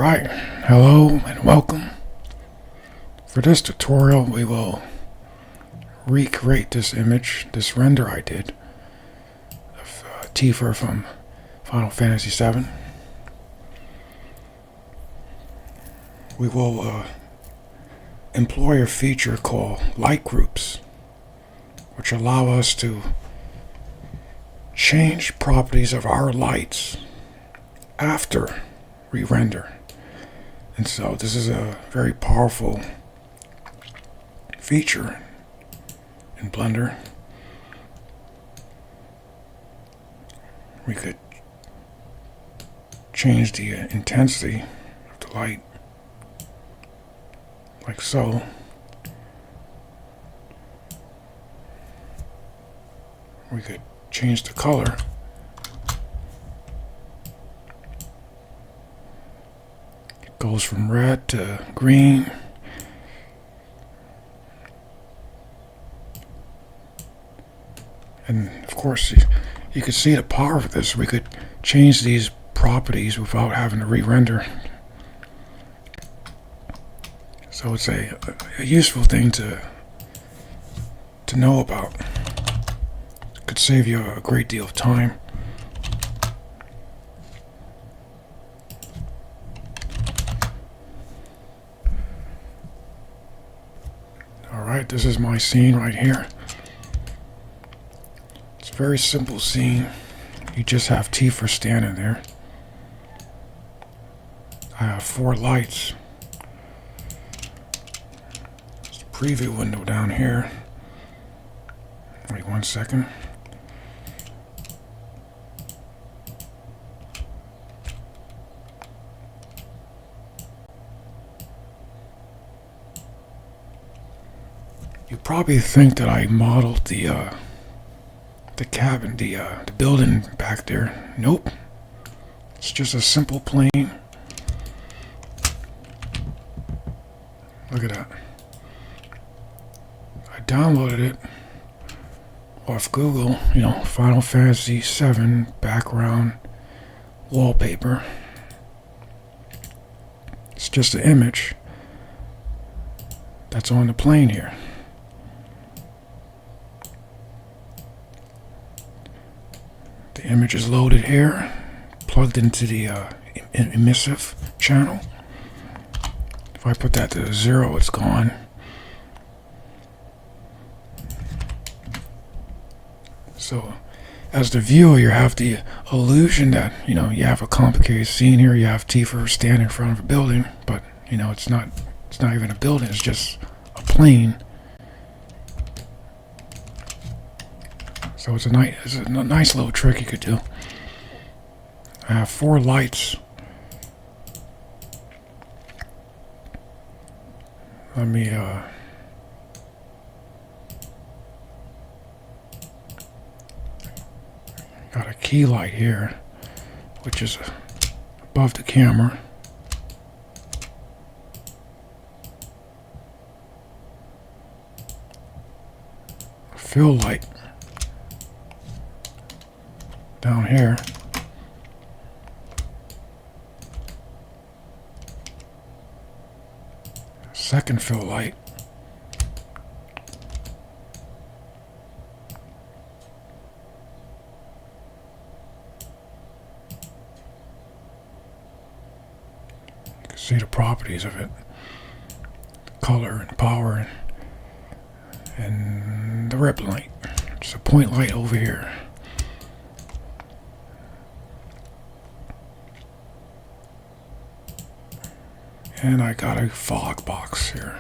Alright, hello and welcome. For this tutorial we will recreate this image, this render I did of Tifa from Final Fantasy VII. We will employ a feature called light groups, which allow us to change properties of our lights after we render. And so this is a very powerful feature in Blender. We could change the intensity of the light like so. We could change the color. It goes from red to green. And of course, you could see the power of this. We could change these properties without having to re-render. So it's a useful thing to know about. It could save you a great deal of time. Alright, this is my scene right here. It's a very simple scene. You just have Tifa standing there. I have 4 lights. There's a preview window down here. Wait 1 second. You probably think that I modeled the cabin, the building back there. Nope. It's just a simple plane. Look at that. I downloaded it off Google, Final Fantasy VII background wallpaper. It's just an image that's on the plane here. The image is loaded here, plugged into the emissive channel. If I put that to 0, it's gone. So, as the viewer, you have the illusion that, you have a complicated scene here. You have Tifa standing in front of a building, but, it's not even a building, it's just a plane. So it's a nice little trick you could do. I have 4 lights. Let me got a key light here, which is above the camera. A fill light down here. Second fill light. You can see the properties of it. Color and power and the rip light. It's a point light over here. And I got a fog box here.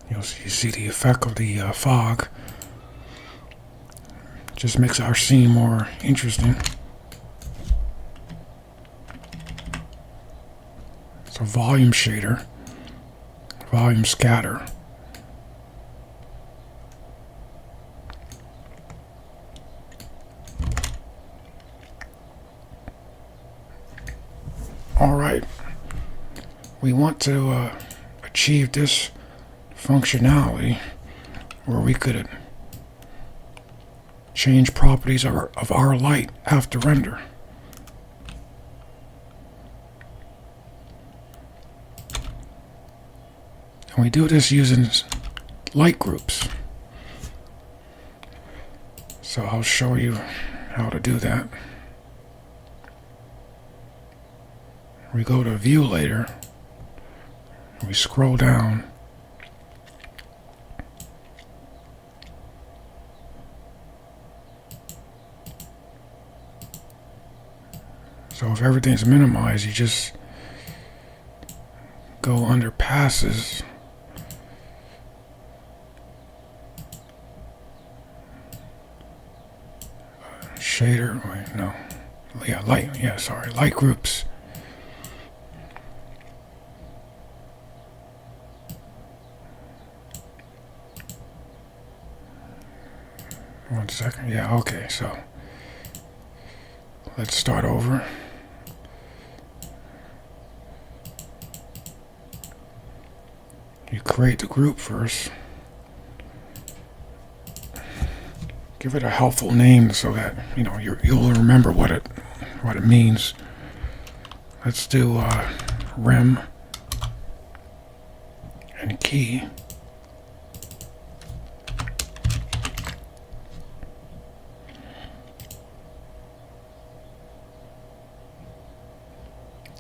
You see the effect of the fog. Just makes our scene more interesting. It's a volume shader, volume scatter. Alright, we want to achieve this functionality where we could change properties of our light after render. And we do this using light groups. So I'll show you how to do that. We go to View later, and we scroll down. So if everything's minimized, you just go under passes. Shader, wait, no. Yeah, light, yeah, sorry, light groups. One second, yeah, okay, so let's start over. You create the group first. Give it a helpful name so that you'll remember what it means. Let's do rem and key.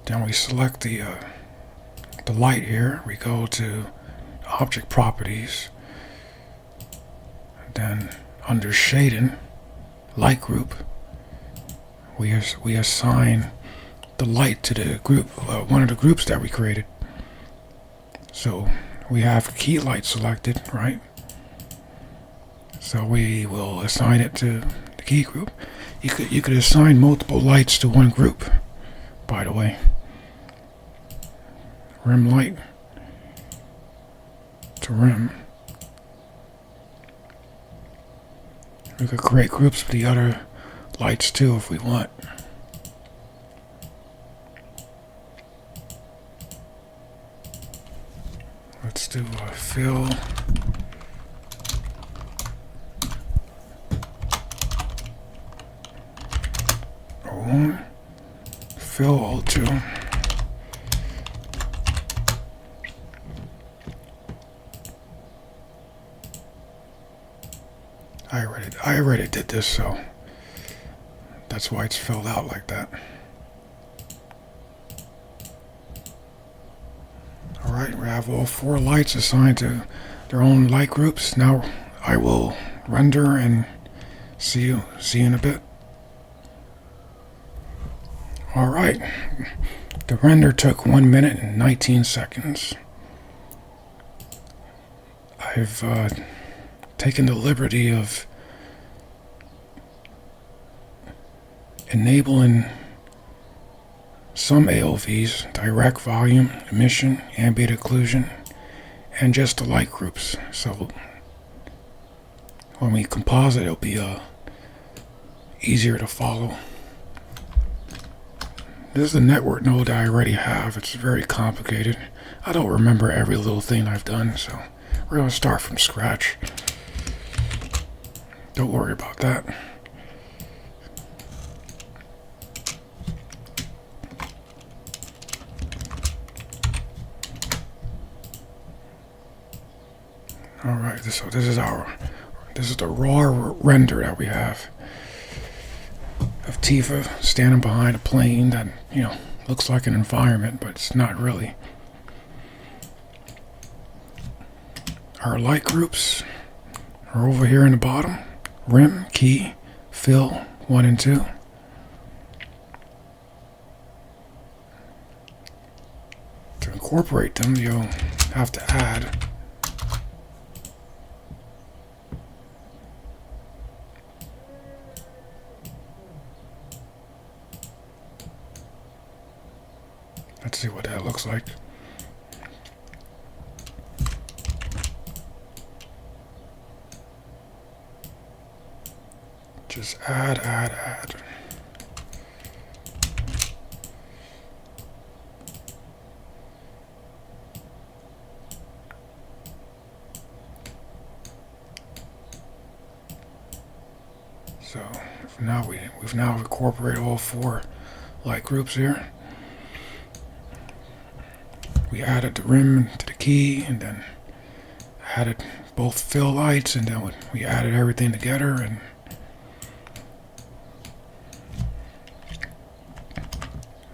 Then we select the light here. We go to object properties. Then under shading, light group, we assign the light to the group, one of the groups that we created. So we have key light selected, right? So we will assign it to the key group. You could assign multiple lights to one group, by the way. Rim light to rim. We could create groups for the other lights too if we want. Let's do fill. O1. Fill O2. I already did this, so that's why it's filled out like that. Alright, we have all 4 lights assigned to their own light groups. Now I will render and see you in a bit. Alright, the render took 1 minute and 19 seconds. I've taken the liberty of enabling some ALVs, direct volume, emission, ambient occlusion, and just the light groups. So when we composite, it'll be easier to follow. This is the network node that I already have. It's very complicated. I don't remember every little thing I've done, so we're going to start from scratch. Don't worry about that. Alright, so this is the raw render that we have of Tifa standing behind a plane that, looks like an environment, but it's not really. Our light groups are over here in the bottom. Rim, key, fill, 1 and 2. To incorporate them, you'll have to add let's see what that looks like. Just add. So now we've now incorporated all 4 light groups here. We added the rim to the key, and then added both fill lights, and then we added everything together. And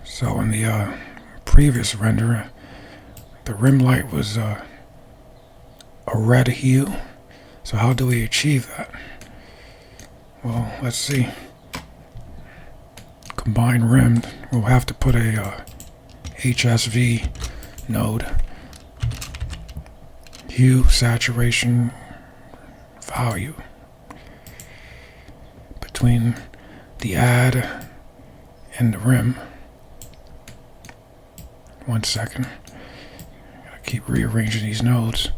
so in the previous render, the rim light was a red hue. So how do we achieve that? Well, let's see. Combine rimmed, we'll have to put a HSV node, hue saturation value, between the add and the rim. 1 second. Gotta keep rearranging these nodes.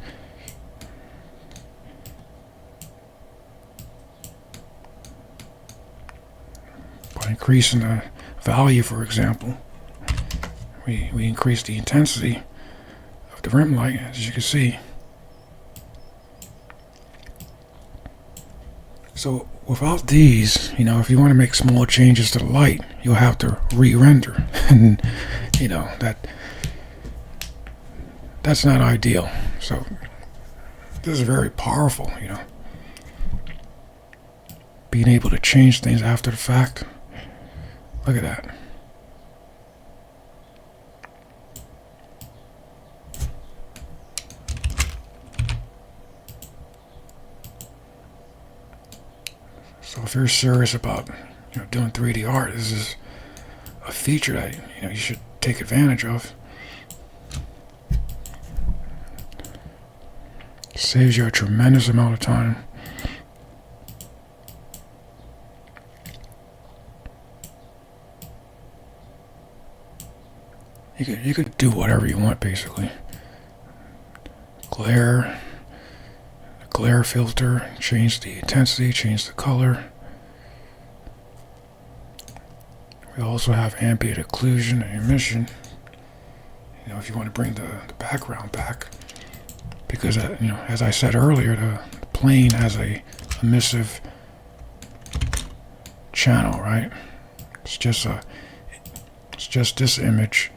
By increasing the value, for example, we increase the intensity of the rim light, as you can see. So without these, if you want to make small changes to the light, you'll have to re-render. And, that's not ideal. So this is very powerful, being able to change things after the fact. Look at that. So if you're serious about doing 3D art, this is a feature that you should take advantage of. It saves you a tremendous amount of time. You could do whatever you want, basically. Glare filter, change the intensity, change the color. We also have ambient occlusion and emission. If you want to bring the background back, because as I said earlier, the plane has a emissive channel, right? It's just this image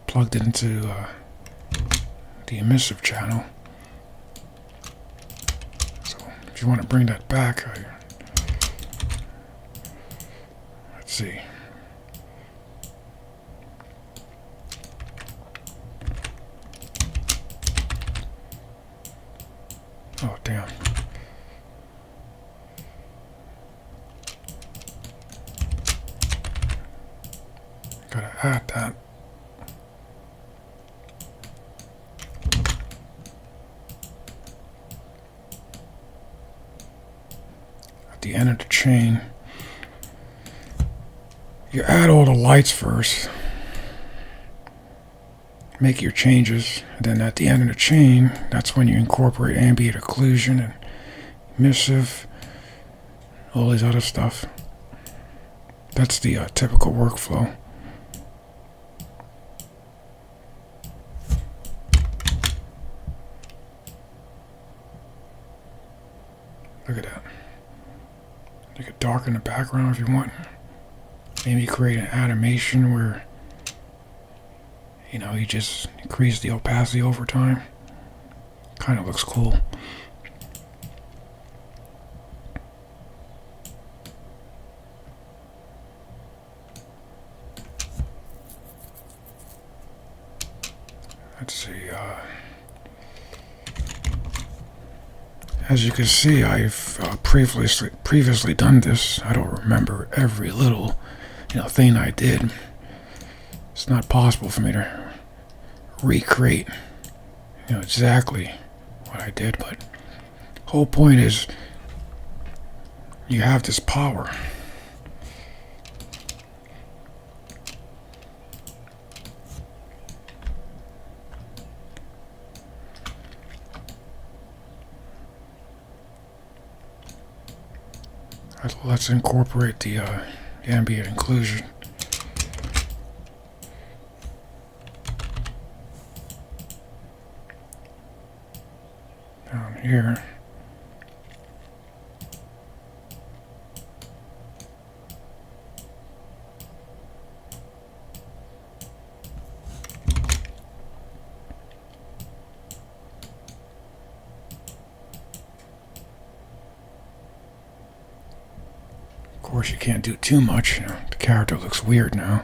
plugged into the emissive channel. So if you want to bring that back, let's see. Oh, damn. Gotta add that. At the end of the chain, you add all the lights first, make your changes, and then at the end of the chain, that's when you incorporate ambient occlusion and emissive, all this other stuff. That's the typical workflow. Look at that. You could darken the background if you want. Maybe create an animation where you just increase the opacity over time. Kind of looks cool. Let's see. As you can see, I've previously done this. I don't remember every little thing I did. It's not possible for me to recreate exactly what I did, but the whole point is you have this power. Let's incorporate the ambient occlusion. Down here. course, you can't do too much. You know, the character looks weird now.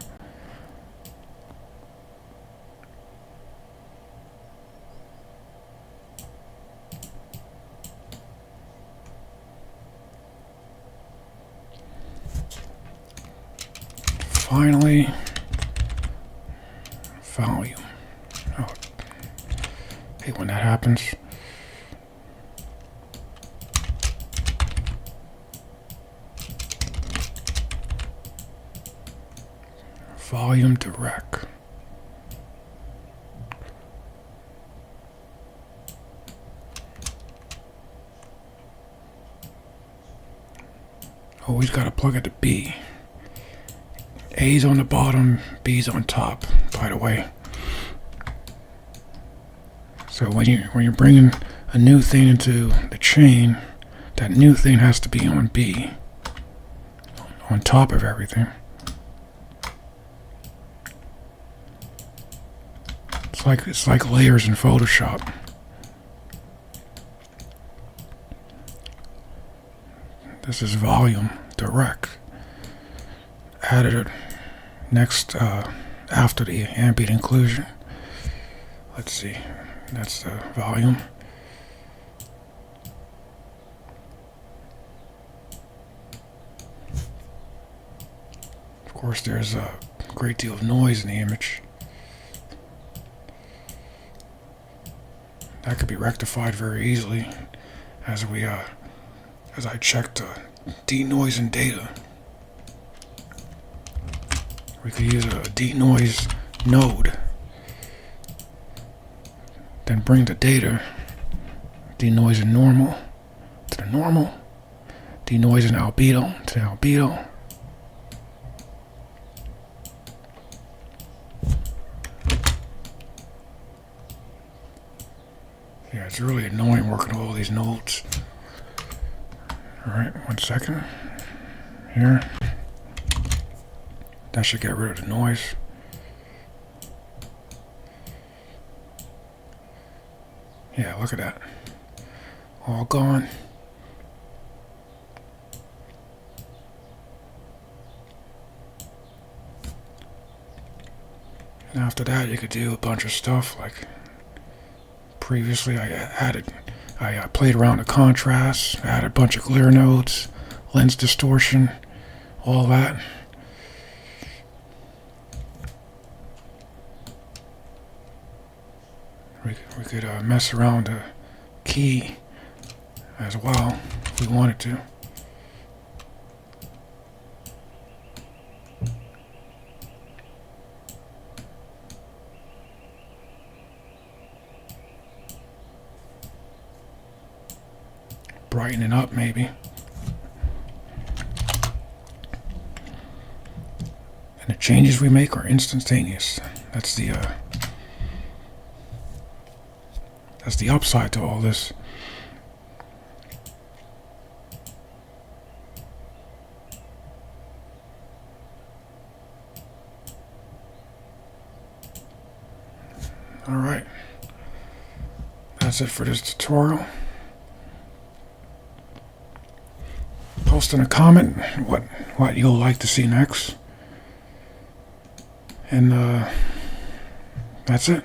Finally, volume. Oh, I hate when that happens. Volume direct. Always got to plug it to B. A's on the bottom, B's on top, by the way. So when you're bringing a new thing into the chain, that new thing has to be on B, on top of everything. It's like layers in Photoshop. This is volume direct. Added it next after the ambient occlusion. Let's see. That's the volume. Of course, there's a great deal of noise in the image. That could be rectified very easily, as I checked denoising data. We could use a denoise node, then bring the data, denoising normal to the normal, denoising albedo to the albedo. Yeah, it's really annoying working with all these nodes. Alright, 1 second. Here. That should get rid of the noise. Yeah, look at that. All gone. And after that, you could do a bunch of stuff like previously I played around the contrast, added a bunch of glare nodes, lens distortion, all that. We could mess around the key as well if we wanted to. Brighten it up, maybe. And the changes we make are instantaneous. That's the upside to all this. All right. That's it for this tutorial. Post in a comment what you'll like to see next. And that's it.